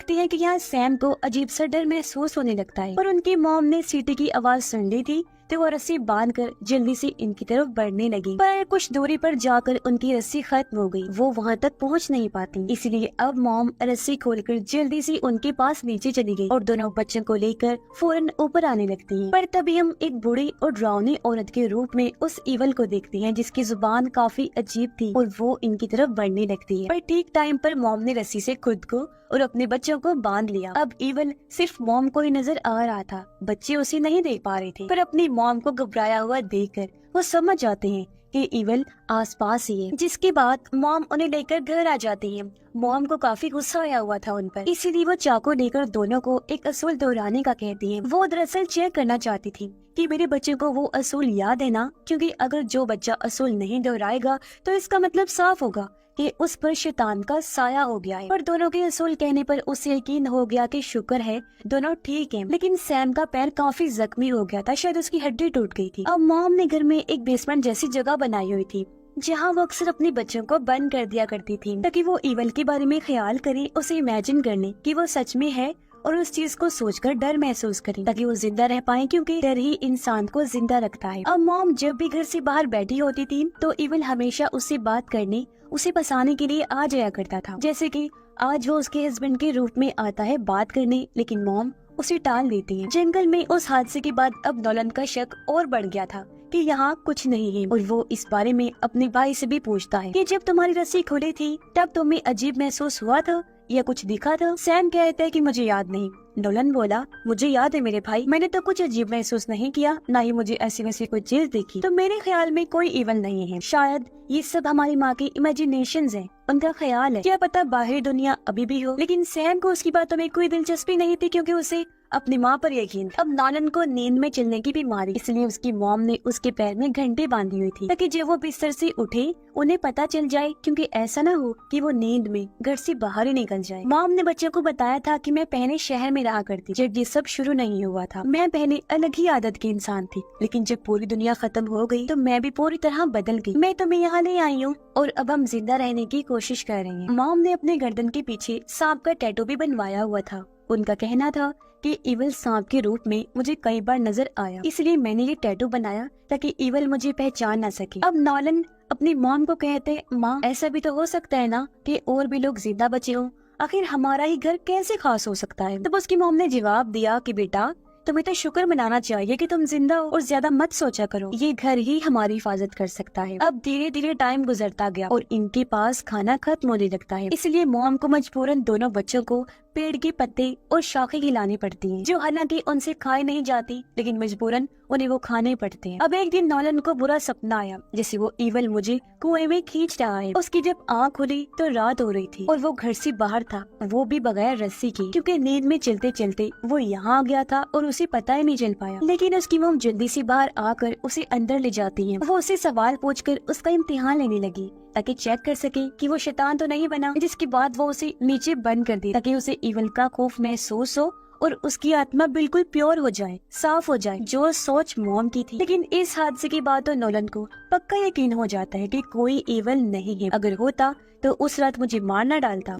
देखते हैं कि यहाँ सैम को अजीब सा डर महसूस होने लगता है और उनकी मॉम ने सीटी की आवाज सुन ली थी तो वो रस्सी बांधकर जल्दी से इनकी तरफ बढ़ने लगी, पर कुछ दूरी पर जाकर उनकी रस्सी खत्म हो गई। वो वहाँ तक पहुँच नहीं पाती, इसलिए अब मॉम रस्सी खोलकर जल्दी से उनके पास नीचे चली गई और दोनों बच्चों को लेकर फौरन ऊपर आने लगती है। पर तभी हम एक बूढ़ी और डरावनी औरत के रूप में उस ईवल को देखते हैं जिसकी जुबान काफी अजीब थी और वो इनकी तरफ बढ़ने लगती है। पर ठीक टाइम पर मॉम ने रस्सी से खुद को और अपने बच्चों को बांध लिया। अब ईवल सिर्फ मॉम को ही नजर आ रहा था, बच्चे उसे नहीं देख पा रहे थे। पर अपनी मॉम को घबराया हुआ देखकर वो समझ जाते हैं कि ईवल आसपास ही है, जिसके बाद मॉम उन्हें लेकर घर आ जाती है। मॉम को काफी गुस्सा आया हुआ था उन पर, इसीलिए वो चाकू लेकर दोनों को एक असूल दोहराने का कहती है। वो दरअसल चेक करना चाहती थी कि मेरे बच्चे को वो असूल याद है ना, क्योंकि अगर जो बच्चा असूल नहीं दोहराएगा तो इसका मतलब साफ होगा कि उस पर शैतान का साया हो गया है। पर दोनों के असूल कहने पर उसे यकीन हो गया कि शुक्र है दोनों ठीक हैं। लेकिन सैम का पैर काफी जख्मी हो गया था, शायद उसकी हड्डी टूट गई थी। अब मॉम ने घर में एक बेसमेंट जैसी जगह बनाई हुई थी जहाँ वो अक्सर अपने बच्चों को बंद कर दिया करती थी ताकि वो ईवल के बारे में ख्याल करे, उसे इमेजिन करने कि वो सच में है और उस चीज को सोचकर डर महसूस करें ताकि वो जिंदा रह पाए, क्योंकि डर ही इंसान को जिंदा रखता है। अब मॉम जब भी घर से बाहर बैठी होती थी तो ईवल हमेशा उससे बात करने, उसे फंसाने के लिए आ जाया करता था। जैसे कि आज वो उसके हस्बैंड के रूप में आता है बात करने, लेकिन मॉम उसे टाल देती है। जंगल में उस हादसे के बाद अब नॉलन का शक और बढ़ गया था कि यहाँ कुछ नहीं है और वो इस बारे में अपने भाई से भी पूछता है कि जब तुम्हारी रस्सी खुली थी तब तुम्हें अजीब महसूस हुआ था या कुछ दिखा था? सैम कहता है कि मुझे याद नहीं। नोलन बोला, मुझे याद है मेरे भाई, मैंने तो कुछ अजीब महसूस नहीं किया, ना ही मुझे ऐसी वैसी कोई चीज देखी। तो मेरे ख्याल में कोई इवल नहीं है, शायद ये सब हमारी माँ की इमेजिनेशंस हैं, उनका ख्याल है। क्या पता बाहरी दुनिया अभी भी हो। लेकिन सैम को उसकी बातों में कोई दिलचस्पी नहीं थी क्योंकि उसे अपनी माँ पर यकीन था। अब नॉलन को नींद में चलने की बीमारी, इसलिए उसकी मॉम ने उसके पैर में घंटे बांधी हुई थी ताकि जब वो बिस्तर से उठे उन्हें पता चल जाए, क्योंकि ऐसा ना हो कि वो नींद में घर से बाहर ही निकल जाए। मॉम ने बच्चों को बताया था कि मैं पहले शहर में रहा करती जब ये सब शुरू नहीं हुआ था। मैं पहले अलग ही आदत की इंसान थी, लेकिन जब पूरी दुनिया खत्म हो गई तो मैं भी पूरी तरह बदल गई। मैं तुम्हें यहाँ ले आई हूँ और अब हम जिंदा रहने की कोशिश कर रहे हैं। मॉम ने अपने गर्दन के पीछे सांप का टैटू भी बनवाया हुआ था। उनका कहना था कि इवल सांप के रूप में मुझे कई बार नजर आया, इसलिए मैंने ये टैटू बनाया ताकि इवल मुझे पहचान न सके। अब नॉलन अपनी मॉम को कहते, माँ ऐसा भी तो हो सकता है ना कि और भी लोग जिंदा बचे हों, आखिर हमारा ही घर कैसे खास हो सकता है? तब उसकी मॉम ने जवाब दिया कि बेटा तुम्हें तो शुक्र मनाना चाहिए कि तुम जिंदा हो और ज्यादा मत सोचा करो, ये घर ही हमारी हिफाजत कर सकता है। अब धीरे धीरे टाइम गुजरता गया और इनके पास खाना खत्म होने लगता है, इसलिए मॉम को मजबूरन दोनों बच्चों को पेड़ के पत्ते और शाखें खिलानी पड़ती हैं, जो हालांकि उनसे खाई नहीं जाती, लेकिन मजबूरन उन्हें वो खाने पड़ते हैं। अब एक दिन नॉलन को बुरा सपना आया जैसे वो इवल मुझे कुएं में खींच रहा है। उसकी जब आँख खुली तो रात हो रही थी और वो घर से बाहर था, वो भी बगैर रस्सी की, क्योंकि नींद में चलते चलते वो यहाँ आ गया था और उसे पता ही नहीं चल पाया। लेकिन उसकी मॉम जल्दी से बाहर आकर उसे अंदर ले जाती है। वो उसे सवाल पूछकर उसका इम्तिहान लेने लगी ताकि चेक कर सके कि वो शैतान तो नहीं बना, जिसके बाद वो उसे नीचे बंद कर दी ताकि उसे इवल का खौफ महसूस हो और उसकी आत्मा बिल्कुल प्योर हो जाए, साफ हो जाए, जो सोच मॉम की थी। लेकिन इस हादसे के बाद तो नोलन को पक्का यकीन हो जाता है कि कोई इवल नहीं है, अगर होता तो उस रात मुझे मार न डालता।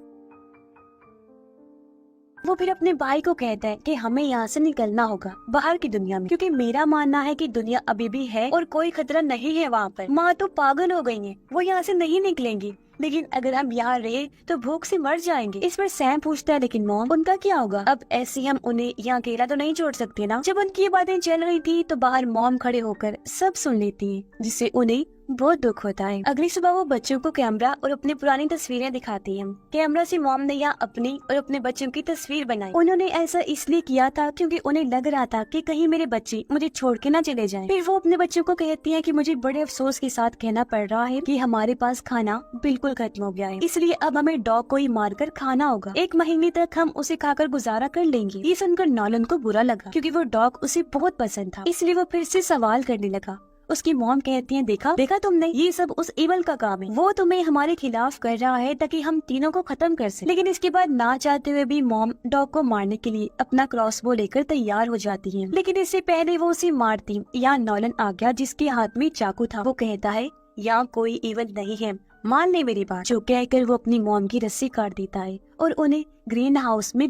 वो फिर अपने भाई को कहता है कि हमें यहाँ से निकलना होगा बाहर की दुनिया में, क्योंकि मेरा मानना है कि दुनिया अभी भी है और कोई खतरा नहीं है वहाँ पर। माँ तो पागल हो गई है, वो यहाँ से नहीं निकलेंगी, लेकिन अगर हम यहाँ रहे तो भूख से मर जाएंगे। इस पर सैम पूछता है, लेकिन मॉम उनका क्या होगा? अब ऐसे हम उन्हें यहाँ अकेला तो नहीं छोड़ सकते ना। जब उनकी ये बातें चल रही थी तो बाहर मॉम खड़े होकर सब सुन लेती है, जिससे उन्हें बहुत दुख होता है। अगली सुबह वो बच्चों को कैमरा और अपनी पुरानी तस्वीरें दिखाती है। कैमरा से मॉम ने यहाँ अपनी और अपने बच्चों की तस्वीर बनाई। उन्होंने ऐसा इसलिए किया था क्योंकि उन्हें लग रहा था कि कहीं मेरे बच्चे मुझे छोड़ के ना चले जाएं। फिर वो अपने बच्चों को कहती है कि मुझे बड़े अफसोस के साथ कहना पड़ रहा है कि हमारे पास खाना बिल्कुल खत्म हो गया है, इसलिए अब हमें डॉग को ही मार कर खाना होगा। 1 महीने तक हम उसे खाकर गुजारा कर लेंगे। ये सुनकर नॉलन को बुरा लगा क्योंकि वो डॉग उसे बहुत पसंद था, इसलिए वो फिर से सवाल करने लगा। उसकी मॉम कहती है, देखा तुमने, ये सब उस इवल का काम है, वो तुम्हें हमारे खिलाफ कर रहा है ताकि हम तीनों को खत्म कर सके। लेकिन इसके बाद ना चाहते हुए भी मॉम डॉग को मारने के लिए अपना क्रॉसबो लेकर तैयार हो जाती है, लेकिन इससे पहले वो उसे मारती यहाँ नॉलन आ गया जिसके हाथ में चाकू था। वो कहता है, यहाँ कोई इवल नहीं है, मान ले मेरी बात। जो कहकर वो अपनी मॉम की रस्सी काट देता है और उन्हें ग्रीन हाउस में